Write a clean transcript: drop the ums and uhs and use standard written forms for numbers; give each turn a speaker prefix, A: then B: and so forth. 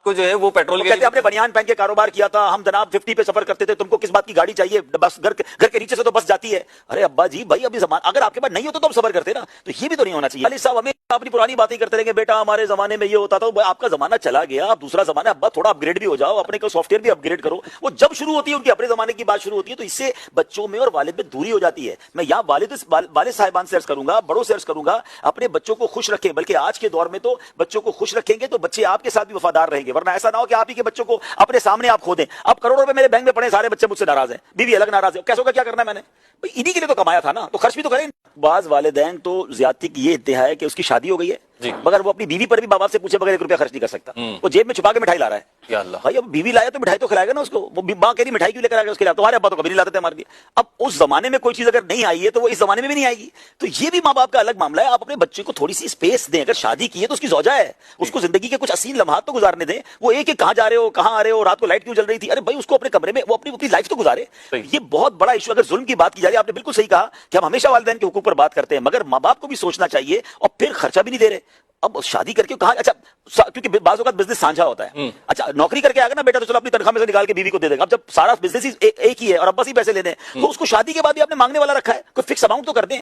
A: کو جو ہے وہ پیٹرول کے
B: کہتے ہیں ہم نے بنیان پہن کے کاروبار کیا تھا، ہم جناب 50 پہ سفر کرتے تھے، تم کو کس بات کی گاڑی چاہیے؟ بس گھر کے نیچے سے تو بس جاتی ہے. ارے ابا جی بھائی ابھی زمانہ اگر آپ کے پاس نہیں ہوتا تو ہم سفر کرتے نا. تو یہ بھی تو نہیں ہونا چاہیے. علی صاحب ہمیں اپنی پرانی باتیں کرتے رہیں گے، بیٹا ہمارے زمانے میں یہ ہوتا تھا. آپ کا زمانہ چلا گیا، اب دوسرا زمانہ. ابا تھوڑا اپ گریڈ بھی ہو جاؤ، اپنے کو سافٹ ویئر بھی اپ گریڈ کرو. وہ جب شروع ہوتی ہے ان کے اپنے زمانے کی بات شروع ہوتی ہے، تو اس سے بچوں میں اور والد میں دوری ہو جاتی ہے. میں یہاں والد صاحبان سے عرض کروں گا، بڑوں سے عرض کروں گا، اپنے بچوں کو خوش رکھیں. بلکہ آج کے دور میں تو بچوں کو خوش رکھیں گے تو بچے آپ کے ساتھ بھی وفادار رہیں گے. ورنہ ایسا نہ ہو کہ آپ ہی کے بچوں کو اپنے سامنے آپ کھو دیں. اب کروڑوں روپے میرے بینک میں پڑے، سارے بچے مجھ سے ناراض ہیں، بیوی الگ ناراض ہے. کیسے ہوگا؟ کیا کرنا ہے میں نے؟ بھائی انہی کے لیے تو کمایا تھا نا، تو خرچ بھی تو کریں. بعض والدین تو زیادتی کی یہ انتہا ہے کہ اس کی شادی ہو گئی ہے مگر وہ اپنی بیوی پر بھی باپ سے پوچھے بغیر 1 روپیہ خرچ نہیں کر سکتا. وہ جیب میں چھپا کے مٹھائی لا رہا ہے.
A: یا اللہ
B: بھائی اب بیوی لایا تو مٹھائی تو کھلائے گا نا اس کو. وہ ماں کہہ رہی مٹھائی کیوں لے کر آئے گا اس کے لیے؟ تمہارے ابا تو کبھی نہیں لاتے تھے ہمارے لیے. اب اس زمانے میں کوئی چیز اگر نہیں آئی ہے تو وہ اس زمانے میں بھی نہیں آئے گی. تو یہ بھی ماں باپ کا الگ معاملہ ہے. آپ اپنے بچے کو تھوڑی سی اسپیس دیں. اگر شادی کی ہے تو اس کی زوجہ ہے، اس کو زندگی کے کچھ حسین لمحات تو گزارنے دیں. وہ ایک کہاں جا رہے ہو، کہاں آ رہے ہو، رات کو لائٹ کیوں جل رہی تھی، ارے بھائی اس کو اپنے کمرے میں وہ اپنی لائف تو گزارے. یہ بہت بڑا ایشو. اگر ظلم کی بات کی جا رہی ہے، آپ نے بالکل صحیح کہا کہ ہم ہمیشہ والدین کے حقوق پر بات کرتے ہیں، مگر ماں باپ کو بھی سوچنا چاہیے. اور پھر خرچہ بھی نہیں دے رہے. اب شادی کر کے کہاں، اچھا کیونکہ بعض اوقات بزنس سانجھا ہوتا ہے. اچھا نوکری کر کے آگے نا بیٹا تو چلو اپنی تنخواہ میں سے نکال کے بیوی کو دے دے گا. اب جب سارا بزنس ایک ہی ہے اور ابا سے پیسے لینے ہیں تو اس کو شادی کے بعد بھی آپ نے مانگنے والا رکھا ہے. کوئی فکس اماؤنٹ تو کر دیں.